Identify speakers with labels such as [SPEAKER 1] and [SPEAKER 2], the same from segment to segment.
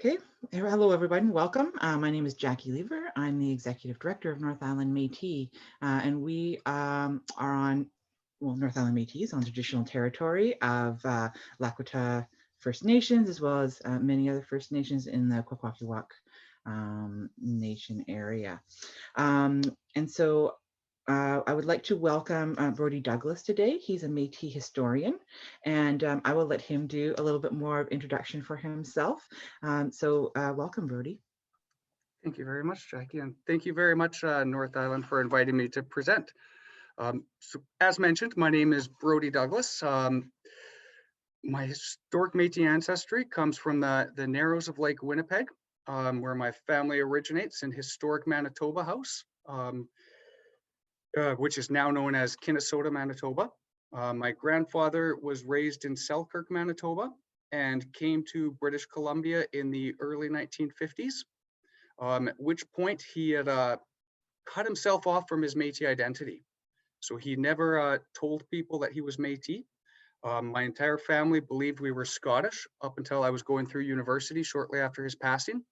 [SPEAKER 1] Okay, hello everyone, welcome. My name is Jackie Lever. I'm the Executive Director of North Island Métis, and we are on, North Island Métis on traditional territory of Lakota First Nations, as well as many other First Nations in the Kwakwaka'wakw Nation area. And so I would like to welcome Brodie Douglas today. He's a Métis historian, and I will let him do a little bit more of introduction for himself. Welcome, Brodie.
[SPEAKER 2] Thank you very much, Jackie, and thank you very much, North Island, for inviting me to present. So as mentioned, my name is Brodie Douglas. My historic Métis ancestry comes from the Narrows of Lake Winnipeg, where my family originates in historic Manitoba House, which is now known as Kinnesota, Manitoba. My grandfather was raised in Selkirk, Manitoba, and came to British Columbia in the early 1950s. At which point he had cut himself off from his Métis identity. So he never told people that he was Métis. My entire family believed we were Scottish up until I was going through university shortly after his passing.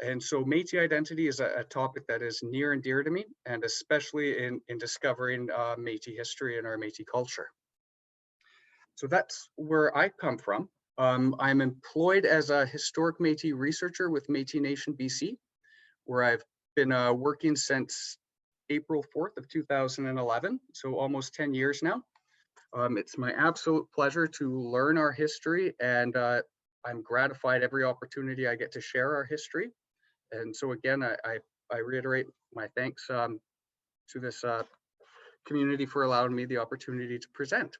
[SPEAKER 2] And so Métis identity is a topic that is near and dear to me, and especially in discovering Métis history and our Métis culture. So that's where I come from. I'm employed as a historic Métis researcher with Métis Nation BC, where I've been working since April 4th of 2011, so almost 10 years now. It's my absolute pleasure to learn our history, and I'm gratified every opportunity I get to share our history. And so again, I reiterate my thanks to this community for allowing me the opportunity to present.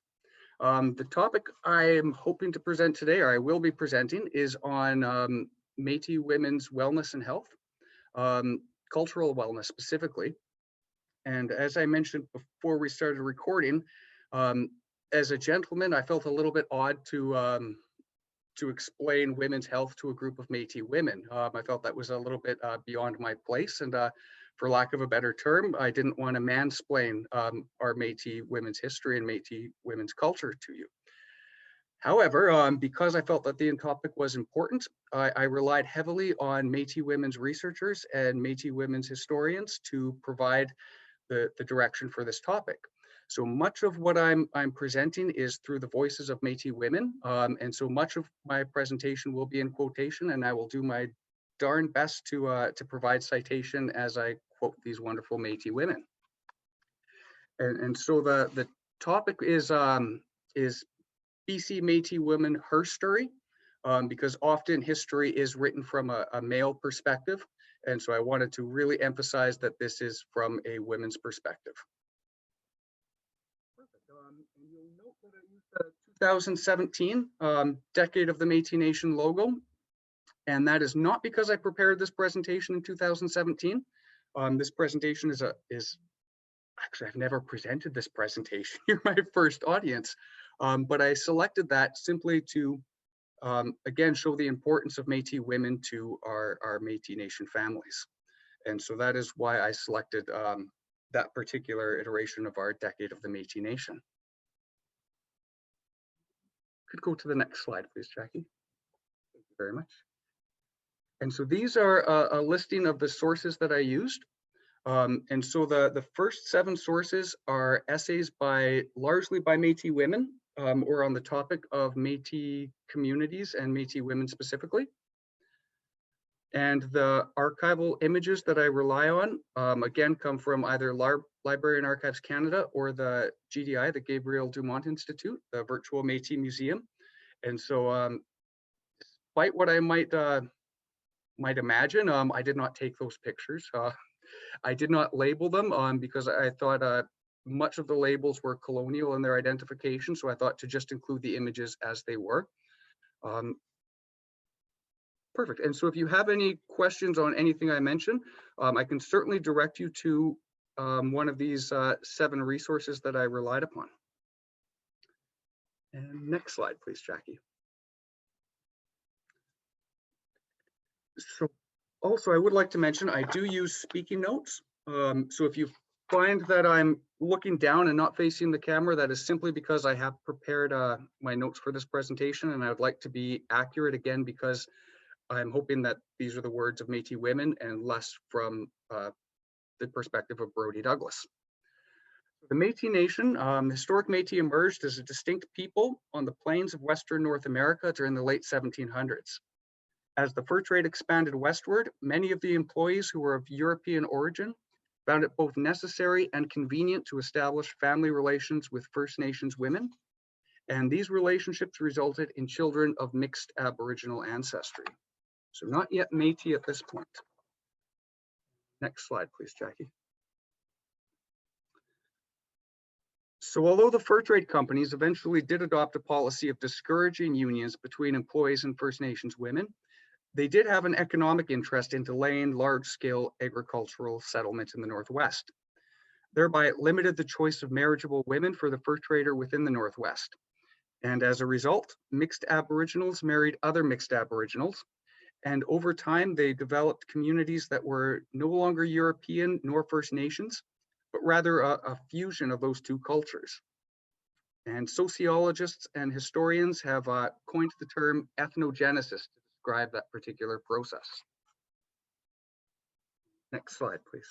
[SPEAKER 2] The topic I am hoping to present today, or I will be presenting, is on Métis women's wellness and health. Cultural wellness specifically. And as I mentioned before we started recording, as a gentleman, I felt a little bit odd to explain women's health to a group of Métis women. I felt that was a little bit beyond my place, and for lack of a better term, I didn't want to mansplain our Métis women's history and Métis women's culture to you. However, because I felt that the topic was important, I relied heavily on Métis women's researchers and Métis women's historians to provide the direction for this topic. So much of what I'm presenting is through the voices of Métis women, and so much of my presentation will be in quotation, and I will do my darn best to provide citation as I quote these wonderful Métis women. And so the topic is BC Métis women herstory, because often history is written from a male perspective. And so I wanted to really emphasize that this is from a women's perspective. Perfect. And you'll note that I used the 2017 Decade of the Métis Nation logo. And that is not because I prepared this presentation in 2017. This presentation is actually, I've never presented this presentation. You're my first audience. But I selected that simply to, again, show the importance of Métis women to our Métis Nation families. And so that is why I selected that particular iteration of our Decade of the Métis Nation. Could go to the next slide, please, Jackie. Thank you very much. And so these are a listing of the sources that I used. And so the first 7 sources are essays largely by Métis women, or on the topic of Métis communities and Métis women specifically. And the archival images that I rely on, again, come from either Library and Archives Canada or the GDI, the Gabriel Dumont Institute, the Virtual Métis Museum. And so despite what I might imagine, I did not take those pictures. I did not label them because I thought much of the labels were colonial in their identification, so I thought to just include the images as they were. Perfect. And so if you have any questions on anything I mentioned, I can certainly direct you to one of these 7 resources that I relied upon. And next slide, please, Jackie. So also, I would like to mention I do use speaking notes. So if you find that I'm looking down and not facing the camera, that is simply because I have prepared my notes for this presentation, and I would like to be accurate again because I'm hoping that these are the words of Métis women and less from the perspective of Brodie Douglas. The Métis Nation, historic Métis emerged as a distinct people on the plains of Western North America during the late 1700s. As the fur trade expanded westward, many of the employees who were of European origin found it both necessary and convenient to establish family relations with First Nations women, and these relationships resulted in children of mixed Aboriginal ancestry. So not yet Métis at this point. Next slide, please, Jackie. So although the fur trade companies eventually did adopt a policy of discouraging unions between employees and First Nations women, they did have an economic interest in delaying large-scale agricultural settlement in the Northwest. Thereby, it limited the choice of marriageable women for the fur trader within the Northwest. And as a result, mixed Aboriginals married other mixed Aboriginals. And over time, they developed communities that were no longer European nor First Nations, but rather a fusion of those two cultures. And sociologists and historians have coined the term ethnogenesis to describe that particular process. Next slide, please.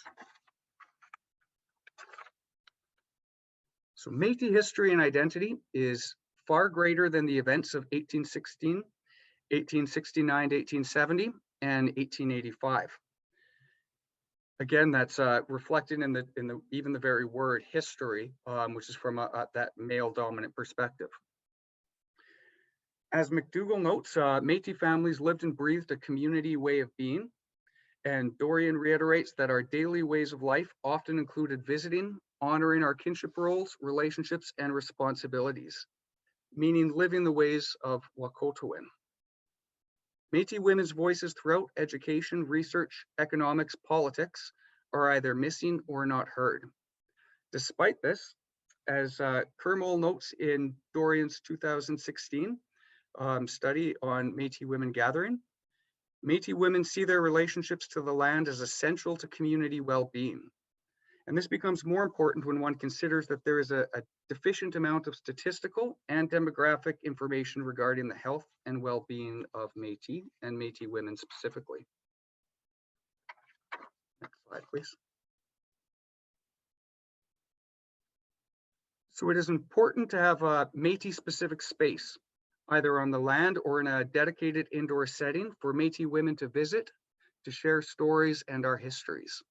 [SPEAKER 2] So Métis history and identity is far greater than the events of 1816, 1869 to 1870, and 1885. Again, that's reflected in even the very word history, which is from that male-dominant perspective. As McDougall notes, Métis families lived and breathed a community way of being, and Dorian reiterates that our daily ways of life often included visiting, honoring our kinship roles, relationships, and responsibilities, meaning living the ways of Wahkohtowin. Métis women's voices throughout education, research, economics, politics are either missing or not heard. Despite this, as Kermol notes in Dorian's 2016 study on Métis women gathering, Métis women see their relationships to the land as essential to community well-being. And this becomes more important when one considers that there is a deficient amount of statistical and demographic information regarding the health and well-being of Métis and Métis women specifically. Next slide, please. So it is important to have a Métis-specific space, either on the land or in a dedicated indoor setting for Métis women to visit, to share stories and our histories.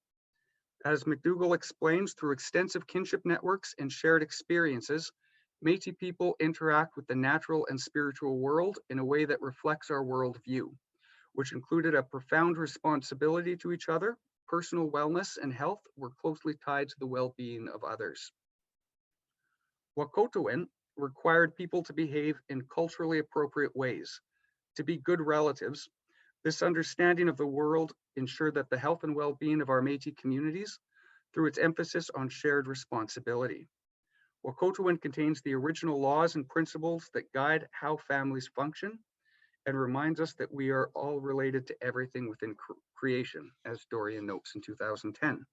[SPEAKER 2] As McDougall explains, through extensive kinship networks and shared experiences, Métis people interact with the natural and spiritual world in a way that reflects our worldview, which included a profound responsibility to each other. Personal wellness and health were closely tied to the well-being of others. Wahkohtowin required people to behave in culturally appropriate ways, to be good relatives. This understanding of the world ensured that the health and well-being of our Métis communities through its emphasis on shared responsibility. Wahkohtowin contains the original laws and principles that guide how families function and reminds us that we are all related to everything within creation, as Dorian notes in 2010.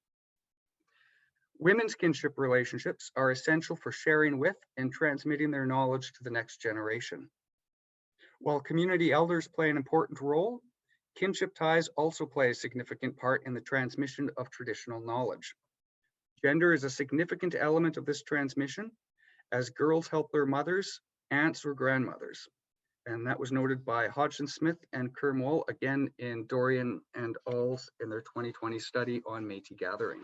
[SPEAKER 2] Women's kinship relationships are essential for sharing with and transmitting their knowledge to the next generation. While community elders play an important role, kinship ties also play a significant part in the transmission of traditional knowledge. Gender is a significant element of this transmission, as girls help their mothers, aunts, or grandmothers. And that was noted by Hodgson Smith and Kermol, again in Dorian and Alls in their 2020 study on Métis gathering.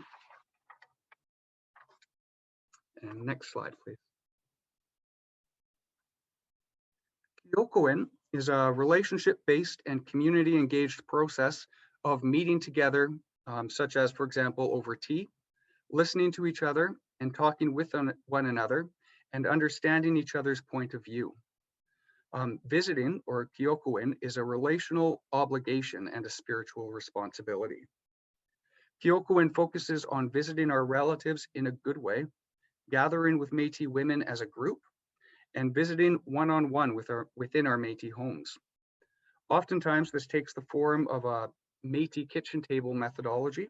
[SPEAKER 2] And next slide, please. Kyokoin is a relationship-based and community-engaged process of meeting together, such as, for example, over tea, listening to each other and talking with one another and understanding each other's point of view. Visiting, or kyokoin, is a relational obligation and a spiritual responsibility. Kyokoin focuses on visiting our relatives in a good way, gathering with Métis women as a group, and visiting one-on-one within our Métis homes. Oftentimes, this takes the form of a Métis kitchen table methodology,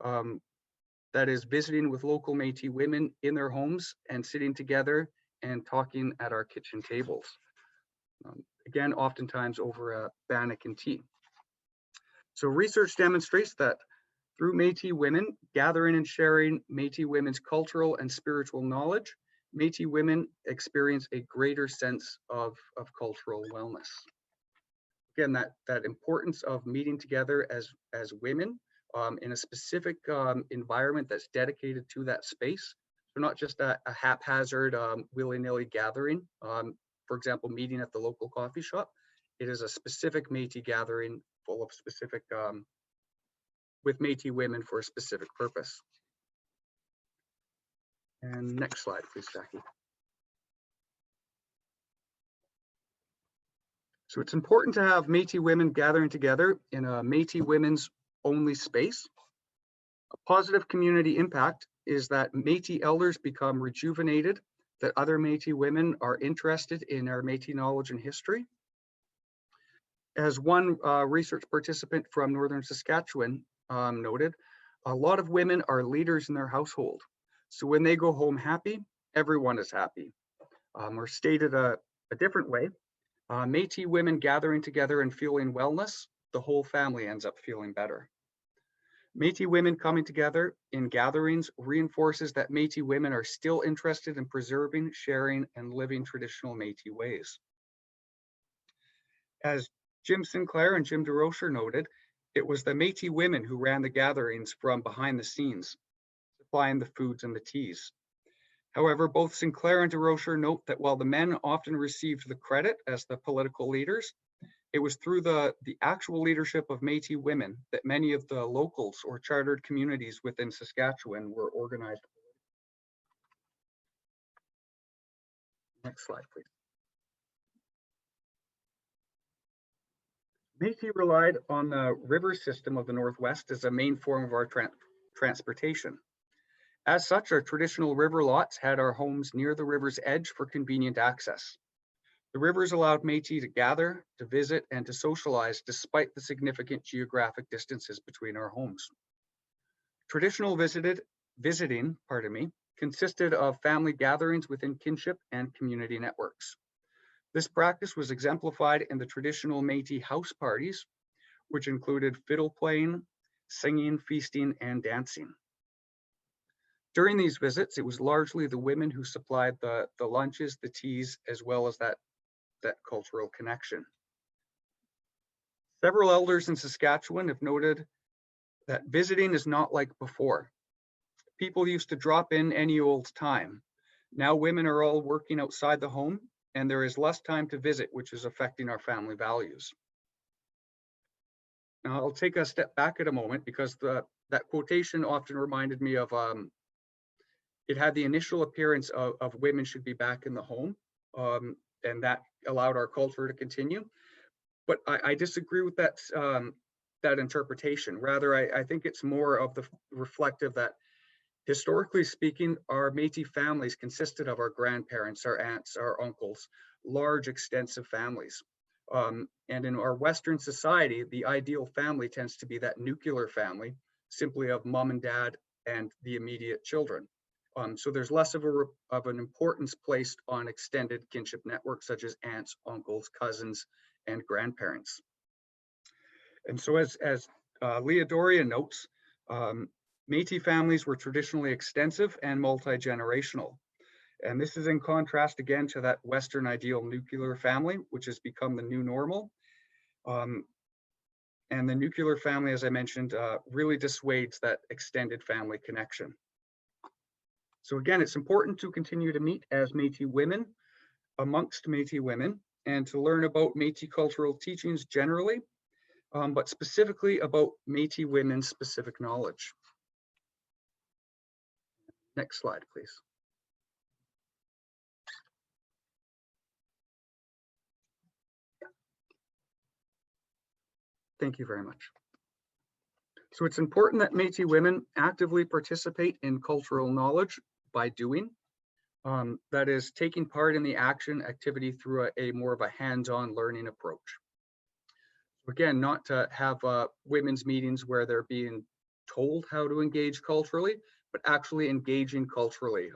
[SPEAKER 2] that is visiting with local Métis women in their homes and sitting together and talking at our kitchen tables. Again, oftentimes over a bannock and tea. So research demonstrates that through Métis women gathering and sharing Métis women's cultural and spiritual knowledge, Métis women experience a greater sense of cultural wellness. Again, that importance of meeting together as women in a specific environment that's dedicated to that space. So not just a haphazard, willy-nilly gathering. For example, meeting at the local coffee shop. It is a specific Métis gathering full of specific, with Métis women for a specific purpose. And next slide, please, Jackie. So it's important to have Métis women gathering together in a Métis women's only space. A positive community impact is that Métis elders become rejuvenated, that other Métis women are interested in our Métis knowledge and history. As one research participant from Northern Saskatchewan noted, a lot of women are leaders in their household. So when they go home happy, everyone is happy. Or stated a different way, Métis women gathering together and feeling wellness, the whole family ends up feeling better. Métis women coming together in gatherings reinforces that Métis women are still interested in preserving, sharing, and living traditional Métis ways. As Jim Sinclair and Jim DeRocher noted, it was the Métis women who ran the gatherings from behind the scenes, supplying the foods and the teas. However, both Sinclair and DeRocher note that while the men often received the credit as the political leaders, it was through the actual leadership of Métis women that many of the locals or chartered communities within Saskatchewan were organized. Next slide, please. Métis relied on the river system of the Northwest as a main form of our transportation. As such, our traditional river lots had our homes near the river's edge for convenient access. The rivers allowed Métis to gather, to visit, and to socialize despite the significant geographic distances between our homes. Traditional visiting consisted of family gatherings within kinship and community networks. This practice was exemplified in the traditional Métis house parties, which included fiddle playing, singing, feasting, and dancing. During these visits, it was largely the women who supplied the lunches, the teas, as well as that cultural connection. Several elders in Saskatchewan have noted that visiting is not like before. People used to drop in any old time. Now women are all working outside the home, and there is less time to visit, which is affecting our family values. Now I'll take a step back at a moment because that quotation often reminded me of, it had the initial appearance of women should be back in the home, and that allowed our culture to continue. But I disagree with that interpretation. Rather, I think it's more of the reflective that historically speaking, our Métis families consisted of our grandparents, our aunts, our uncles, large extensive families. And in our Western society, the ideal family tends to be that nuclear family, simply of mom and dad and the immediate children. So there's less of an importance placed on extended kinship networks such as aunts, uncles, cousins, and grandparents. And so as Leah Dorian notes, Métis families were traditionally extensive and multi-generational. And this is in contrast again to that Western ideal nuclear family, which has become the new normal. And the nuclear family, as I mentioned, really dissuades that extended family connection. So again, it's important to continue to meet as Métis women, amongst Métis women, and to learn about Métis cultural teachings generally, but specifically about Métis women's specific knowledge. Next slide, please. Thank you very much. So it's important that Métis women actively participate in cultural knowledge by doing. That is taking part in the action activity through a more of a hands-on learning approach. Again, not to have women's meetings where they're being told how to engage culturally, but actually engaging culturally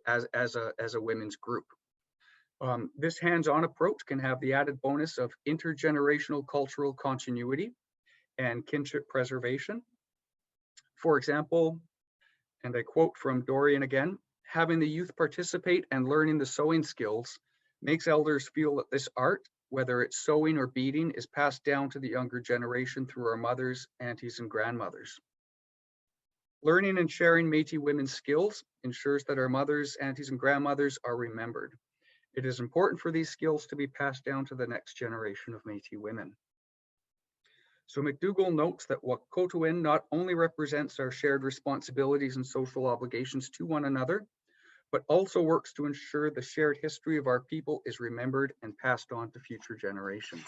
[SPEAKER 2] as a women's group. This hands-on approach can have the added bonus of intergenerational cultural continuity and kinship preservation. For example, and I quote from Dorian again, having the youth participate and learning the sewing skills makes elders feel that this art, whether it's sewing or beading, is passed down to the younger generation through our mothers, aunties, and grandmothers. Learning and sharing Métis women's skills ensures that our mothers, aunties, and grandmothers are remembered. It is important for these skills to be passed down to the next generation of Métis women. So McDougall notes that Whakotewin not only represents our shared responsibilities and social obligations to one another, but also works to ensure the shared history of our people is remembered and passed on to future generations.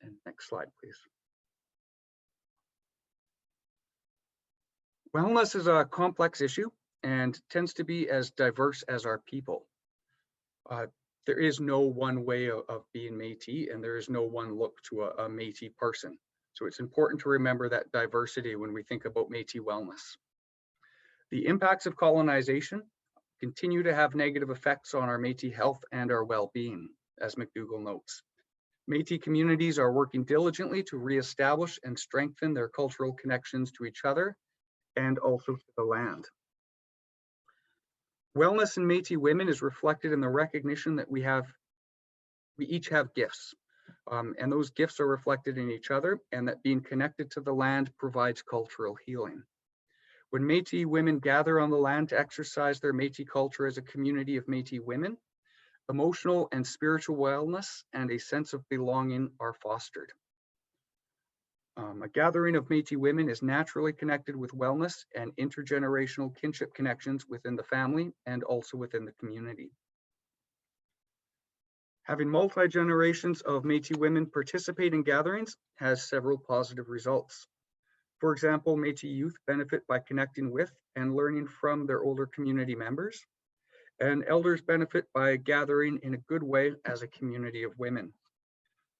[SPEAKER 2] And next slide, please. Wellness is a complex issue and tends to be as diverse as our people. There is no one way of being Métis, and there is no one look to a Métis person. So it's important to remember that diversity when we think about Métis wellness. The impacts of colonization continue to have negative effects on our Métis health and our well-being, as McDougall notes. Métis communities are working diligently to reestablish and strengthen their cultural connections to each other and also to the land. Wellness in Métis women is reflected in the recognition that we each have gifts, and those gifts are reflected in each other, and that being connected to the land provides cultural healing. When Métis women gather on the land to exercise their Métis culture as a community of Métis women, emotional and spiritual wellness and a sense of belonging are fostered. A gathering of Métis women is naturally connected with wellness and intergenerational kinship connections within the family and also within the community. Having multi-generations of Métis women participate in gatherings has several positive results. For example, Métis youth benefit by connecting with and learning from their older community members, and elders benefit by gathering in a good way as a community of women.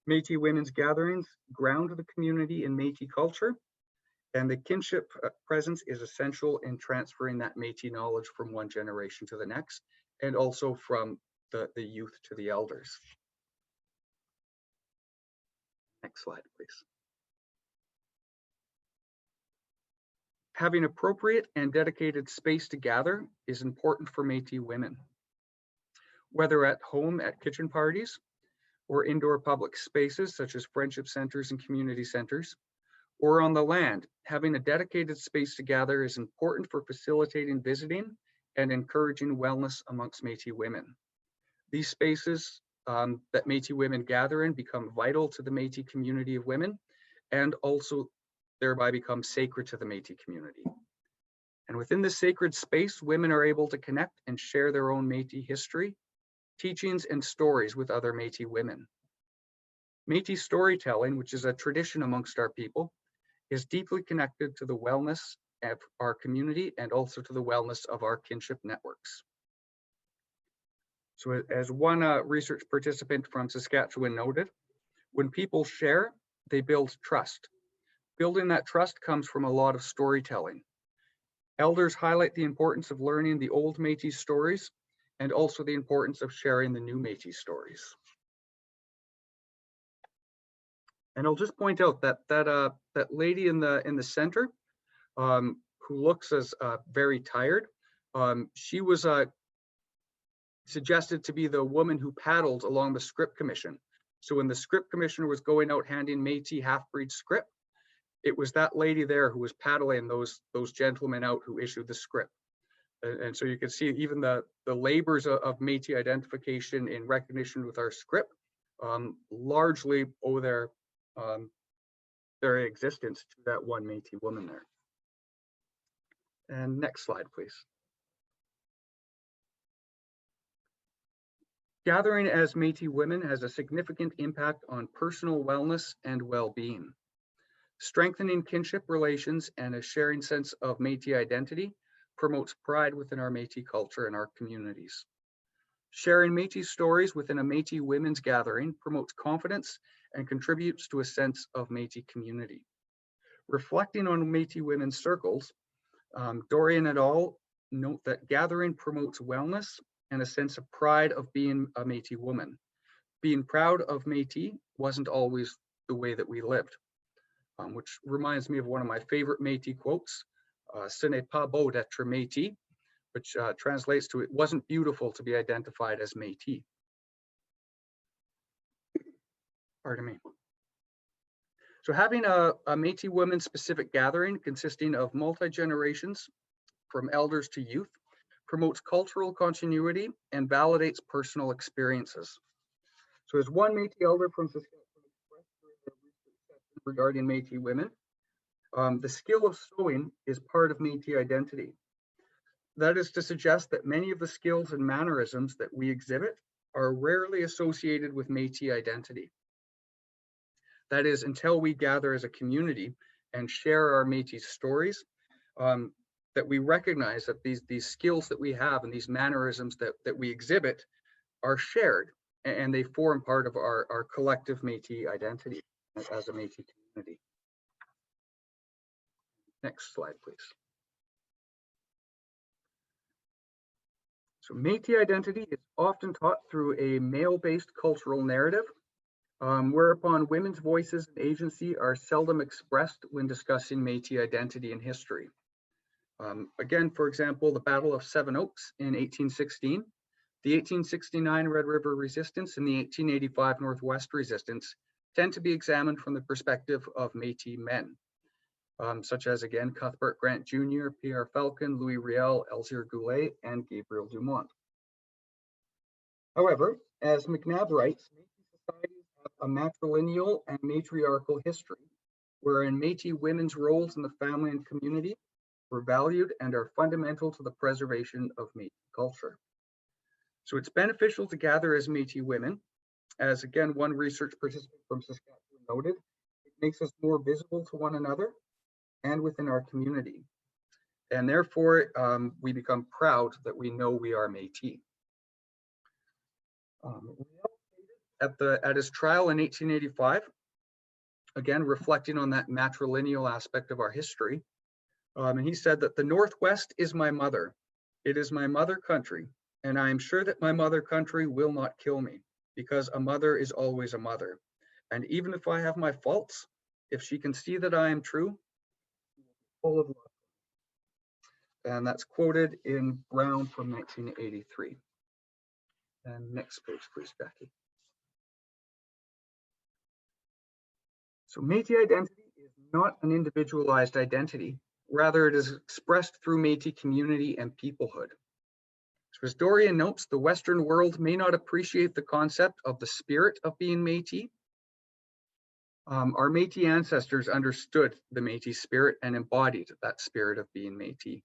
[SPEAKER 2] Métis women's gatherings ground the community in Métis culture, and the kinship presence is essential in transferring that Métis knowledge from one generation to the next, and also from the youth to the elders. Next slide, please. Having appropriate and dedicated space to gather is important for Métis women. Whether at home at kitchen parties, or indoor public spaces such as friendship centers and community centers, or on the land, having a dedicated space to gather is important for facilitating visiting and encouraging wellness amongst Métis women. These spaces that Métis women gather in become vital to the Métis community of women, and also thereby become sacred to the Métis community. And within this sacred space, women are able to connect and share their own Métis history, teachings, and stories with other Métis women. Métis storytelling, which is a tradition amongst our people, is deeply connected to the wellness of our community and also to the wellness of our kinship networks. So as one research participant from Saskatchewan noted, when people share, they build trust. Building that trust comes from a lot of storytelling. Elders highlight the importance of learning the old Métis stories and also the importance of sharing the new Métis stories. And I'll just point out that that lady in the center, who looks as very tired, she was suggested to be the woman who paddled along the script commission. So when the script commissioner was going out handing Métis half-breed script, it was that lady there who was paddling those gentlemen out who issued the script. And so you can see even the labors of Métis identification in recognition with our script largely owe their existence to that one Métis woman there. And next slide, please. Gathering as Métis women has a significant impact on personal wellness and well-being. Strengthening kinship relations and a sharing sense of Métis identity promotes pride within our Métis culture and our communities. Sharing Métis stories within a Métis women's gathering promotes confidence and contributes to a sense of Métis community. Reflecting on Métis women's circles, Dorian et al. Note that gathering promotes wellness and a sense of pride of being a Métis woman. Being proud of Métis wasn't always the way that we lived, which reminds me of one of my favorite Métis quotes, "Ce n'est pas beau d'être Métis," which translates to, "It wasn't beautiful to be identified as Métis." Pardon me. So having a Métis women specific gathering consisting of multi-generations from elders to youth promotes cultural continuity and validates personal experiences. So as one Métis elder from Saskatchewan expressed during their research session regarding Métis women, the skill of sewing is part of Métis identity. That is to suggest that many of the skills and mannerisms that we exhibit are rarely associated with Métis identity. That is, until we gather as a community and share our Métis stories, that we recognize that these skills that we have and these mannerisms that we exhibit are shared, and they form part of our collective Métis identity as a Métis community. Next slide, please. So Métis identity is often taught through a male-based cultural narrative, whereupon women's voices and agency are seldom expressed when discussing Métis identity and history. Again, for example, the Battle of Seven Oaks in 1816, the 1869 Red River Resistance, and the 1885 Northwest Resistance tend to be examined from the perspective of Métis men, such as, again, Cuthbert Grant Jr., Pierre Falcon, Louis Riel, Elzéar Goulet, and Gabriel Dumont. However, as McNabb writes, Métis societies have a matrilineal and matriarchal history, wherein Métis women's roles in the family and community were valued and are fundamental to the preservation of Métis culture. So it's beneficial to gather as Métis women, as again, one research participant from Saskatchewan noted, it makes us more visible to one another and within our community. And therefore, we become proud that we know we are Métis. At his trial in 1885, again, reflecting on that matrilineal aspect of our history, and he said that the Northwest is my mother. It is my mother country, and I am sure that my mother country will not kill me, because a mother is always a mother. And even if I have my faults, if she can see that I am true, she will be full of love. And that's quoted in Brown from 1983. And next page, please, Jackie. So Métis identity is not an individualized identity. Rather, it is expressed through Métis community and peoplehood. So as Dorian notes, the Western world may not appreciate the concept of the spirit of being Métis. Our Métis ancestors understood the Métis spirit and embodied that spirit of being Métis.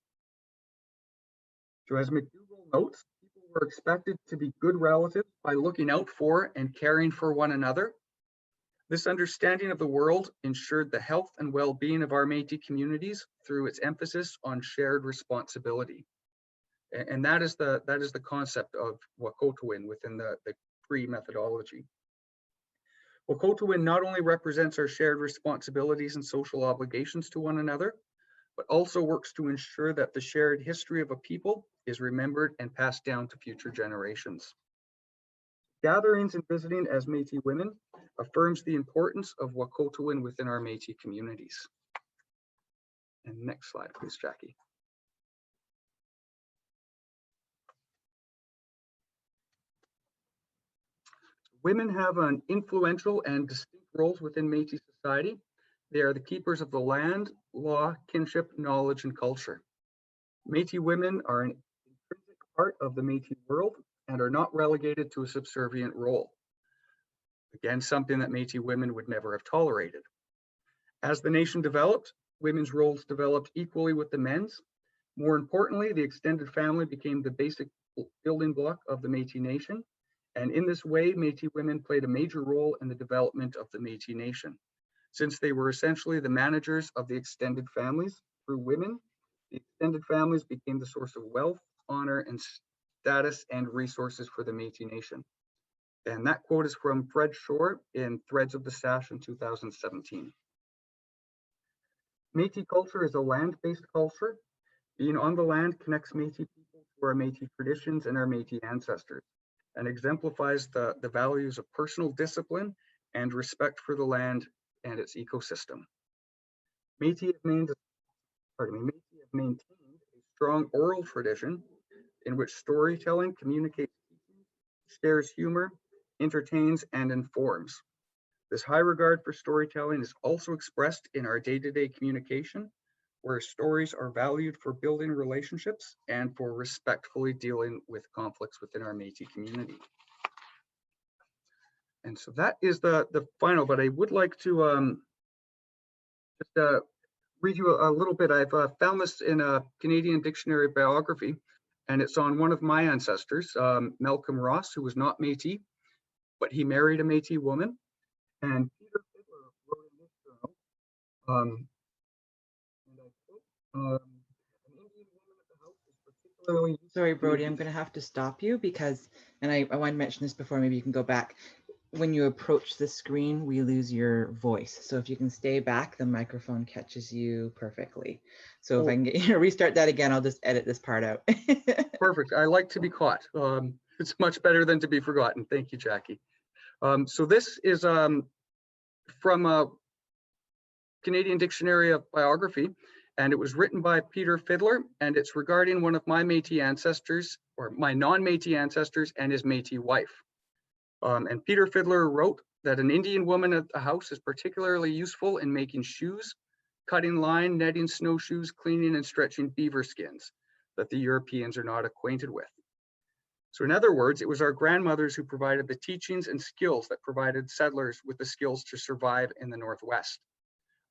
[SPEAKER 2] So as McDougall notes, people were expected to be good relatives by looking out for and caring for one another. This understanding of the world ensured the health and well-being of our Métis communities through its emphasis on shared responsibility. And that is the concept of Wahkohtowin within the Cree methodology. Wahkohtowin not only represents our shared responsibilities and social obligations to one another, but also works to ensure that the shared history of a people is remembered and passed down to future generations. Gatherings and visiting as Métis women affirms the importance of Wahkohtowin within our Métis communities. And next slide, please, Jackie. Women have an influential and distinct roles within Métis society. They are the keepers of the land, law, kinship, knowledge, and culture. Métis women are an intrinsic part of the Métis world and are not relegated to a subservient role. Again, something that Métis women would never have tolerated. As the nation developed, women's roles developed equally with the men's. More importantly, the extended family became the basic building block of the Métis nation. And in this way, Métis women played a major role in the development of the Métis nation. Since they were essentially the managers of the extended families, through women, the extended families became the source of wealth, honor, and status and resources for the Métis nation. And that quote is from Fred Shore in Threads of the Sash in 2017. Métis culture is a land-based culture. Being on the land connects Métis people to our Métis traditions and our Métis ancestors, and exemplifies the values of personal discipline and respect for the land and its ecosystem. Métis have maintained a strong oral tradition in which storytelling communicates, shares humor, entertains, and informs. This high regard for storytelling is also expressed in our day-to-day communication, where stories are valued for building relationships and for respectfully dealing with conflicts within our Métis community. And so that is the final, but I would like to just read you a little bit. I've found this in a Canadian dictionary biography, and it's on one of my ancestors, Malcolm Ross, who was not Métis, but he married a Métis woman. And Peter Fiddler wrote in this journal, and I quote, an Indian woman at the house is particularly...
[SPEAKER 1] Sorry, Brodie, I'm going to have to stop you because, and I want to mention this before, maybe you can go back. When you approach the screen, we lose your voice. So if you can stay back, the microphone catches you perfectly. So if I can get you to restart that again, I'll just edit this part out.
[SPEAKER 2] Perfect. I like to be caught. It's much better than to be forgotten. Thank you, Jackie. So this is from a Canadian Dictionary of Biography, and it was written by Peter Fiddler, and it's regarding one of my Métis ancestors, or my non-Métis ancestors, and his Métis wife. And Peter Fiddler wrote that an Indian woman at the house is particularly useful in making shoes, cutting line, netting snowshoes, cleaning and stretching beaver skins that the Europeans are not acquainted with. So in other words, it was our grandmothers who provided the teachings and skills that provided settlers with the skills to survive in the Northwest.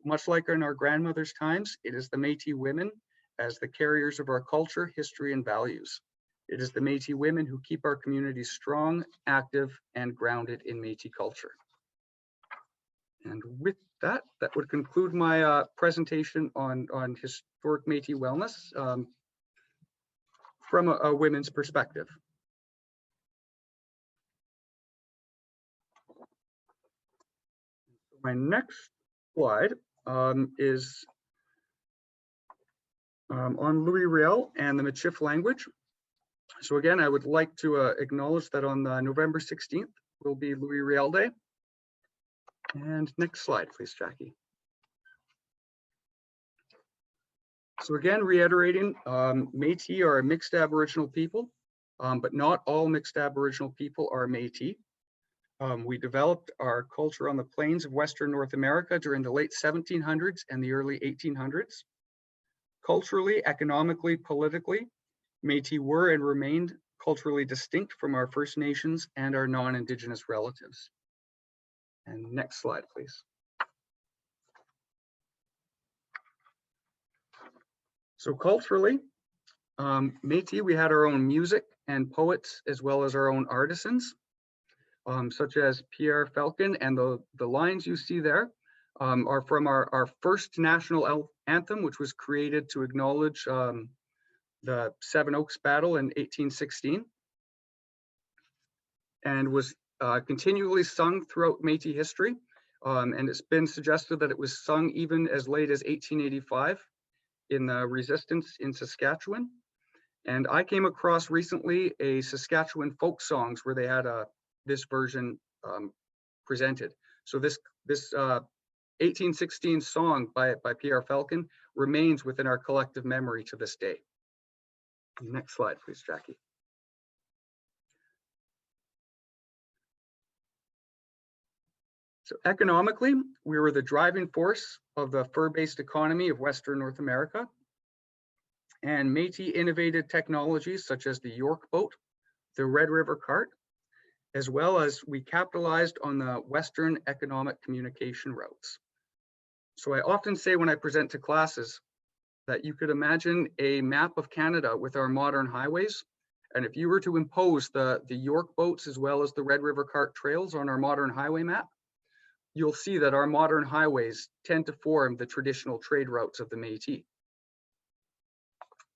[SPEAKER 2] Much like in our grandmothers' times, it is the Métis women as the carriers of our culture, history, and values. It is the Métis women who keep our communities strong, active, and grounded in Métis culture. And with that, that would conclude my presentation on historic Métis wellness from a women's perspective. My next slide is on Louis Riel and the Michif language. So again, I would like to acknowledge that on November 16th will be Louis Riel Day. And next slide, please, Jackie. So again, reiterating, Métis are a mixed Aboriginal people, but not all mixed Aboriginal people are Métis. We developed our culture on the plains of Western North America during the late 1700s and the early 1800s. Culturally, economically, politically, Métis were and remained culturally distinct from our First Nations and our non-Indigenous relatives. And next slide, please. So culturally, Métis, we had our own music and poets, as well as our own artisans, such as Pierre Falcon, and the lines you see there are from our first national anthem, which was created to acknowledge the Seven Oaks battle in 1816, and was continually sung throughout Métis history. And it's been suggested that it was sung even as late as 1885 in the resistance in Saskatchewan. And I came across recently a Saskatchewan folk songs where they had this version presented. So this 1816 song by Pierre Falcon remains within our collective memory to this day. Next slide, please, Jackie. So economically, we were the driving force of the fur-based economy of Western North America. And Métis innovated technologies such as the York boat, the Red River cart, as well as we capitalized on the Western economic communication routes. So I often say when I present to classes that you could imagine a map of Canada with our modern highways. And if you were to impose the York boats as well as the Red River cart trails on our modern highway map, you'll see that our modern highways tend to form the traditional trade routes of the Métis.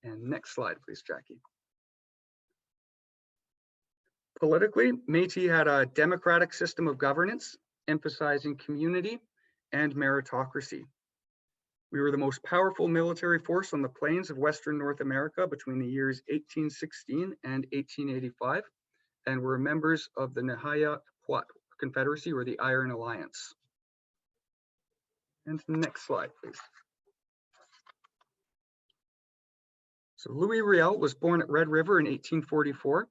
[SPEAKER 2] And next slide, please, Jackie. Politically, Métis had a democratic system of governance, emphasizing community and meritocracy. We were the most powerful military force on the plains of Western North America between the years 1816 and 1885, and were members of the Nihayat Puat Confederacy, or the Iron Alliance. And next slide, please. So Louis Riel was born at Red River in 1844.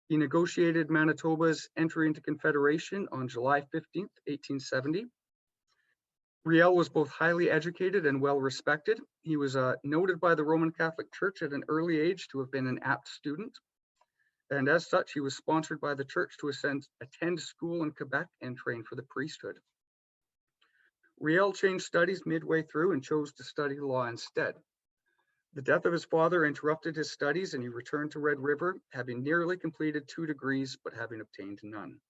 [SPEAKER 2] He negotiated Manitoba's entry into Confederation on July 15th, 1870. Riel was both highly educated and well respected. He was noted by the Roman Catholic Church at an early age to have been an apt student. And as such, he was sponsored by the church to attend school in Quebec and train for the priesthood. Riel changed studies midway through and chose to study law instead. The death of his father interrupted his studies, and he returned to Red River, having nearly completed 2 degrees, but having obtained none.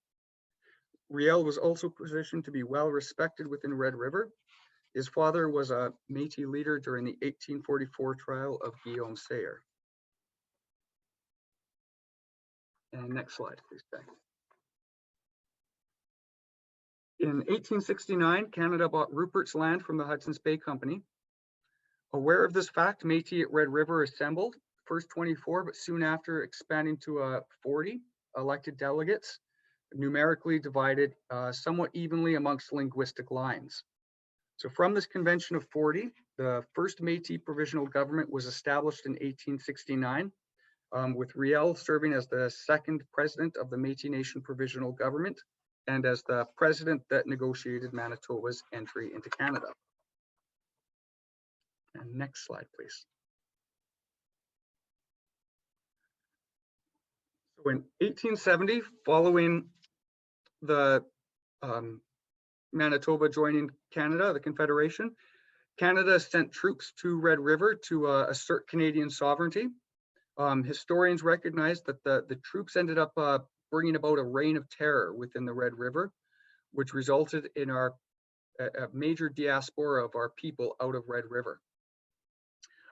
[SPEAKER 2] Riel was also positioned to be well respected within Red River. His father was a Métis leader during the 1844 trial of Guillaume Sayre. And next slide, please, Beck. In 1869, Canada bought Rupert's Land from the Hudson's Bay Company. Aware of this fact, Métis at Red River assembled, first 24, but soon after expanding to 40 elected delegates, numerically divided somewhat evenly amongst linguistic lines. So from this convention of 40, the first Métis provisional government was established in 1869, with Riel serving as the second president of the Métis Nation Provisional Government and as the president that negotiated Manitoba's entry into Canada. And next slide, please. So in 1870, following the Manitoba joining Canada, the Confederation, Canada sent troops to Red River to assert Canadian sovereignty. Historians recognize that the troops ended up bringing about a reign of terror within the Red River, which resulted in a major diaspora of our people out of Red River.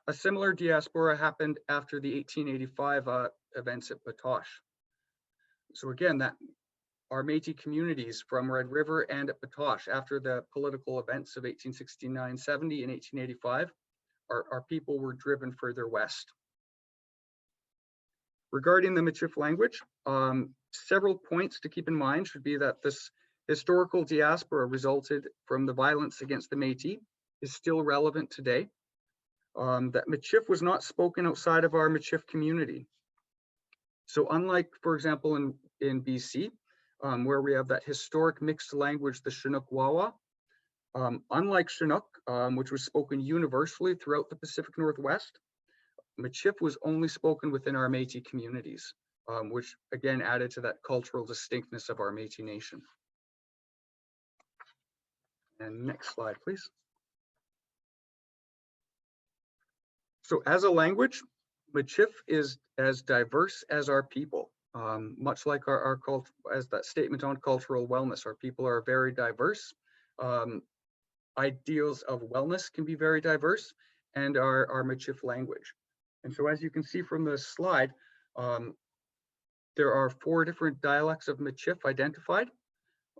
[SPEAKER 2] A similar diaspora happened after the 1885 events at Batoche. So again, that our Métis communities from Red River and at Batoche, after the political events of 1869-70 and 1885, our people were driven further west. Regarding the Michif language, several points to keep in mind should be that this historical diaspora resulted from the violence against the Métis is still relevant today. That Michif was not spoken outside of our Michif community. So unlike, for example, in BC, where we have that historic mixed language, the Chinook Wawa, unlike Chinook, which was spoken universally throughout the Pacific Northwest, Michif was only spoken within our Métis communities, which again added to that cultural distinctness of our Métis nation. And next slide, please. So as a language, Michif is as diverse as our people. Much like our culture, as that statement on cultural wellness, our people are very diverse. Ideals of wellness can be very diverse, and our Michif language. And so as you can see from this slide, there are 4 different dialects of Michif identified,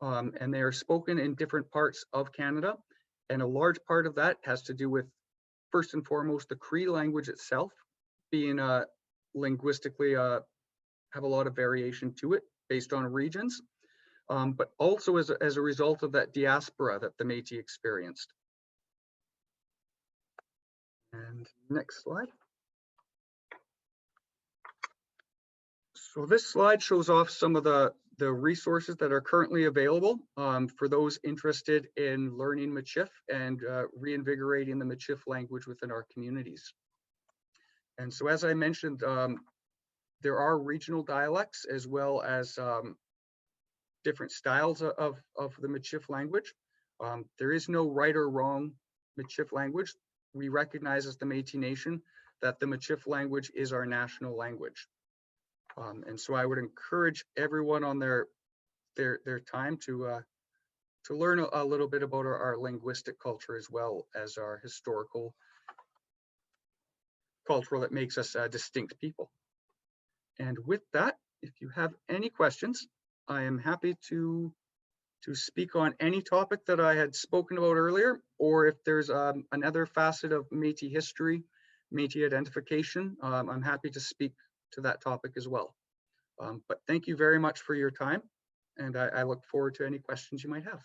[SPEAKER 2] and they are spoken in different parts of Canada. And a large part of that has to do with, first and foremost, the Cree language itself being linguistically have a lot of variation to it based on regions, but also as a result of that diaspora that the Métis experienced. And next slide. So this slide shows off some of the resources that are currently available for those interested in learning Michif and reinvigorating the Michif language within our communities. And so as I mentioned, there are regional dialects as well as different styles of the Michif language. There is no right or wrong Michif language. We recognize as the Métis Nation that the Michif language is our national language. And so I would encourage everyone on their time to learn a little bit about our linguistic culture as well as our historical culture that makes us a distinct people. And with that, if you have any questions, I am happy to speak on any topic that I had spoken about earlier, or if there's another facet of Métis history, Métis identification, I'm happy to speak to that topic as well. But thank you very much for your time, and I look forward to any questions you might have.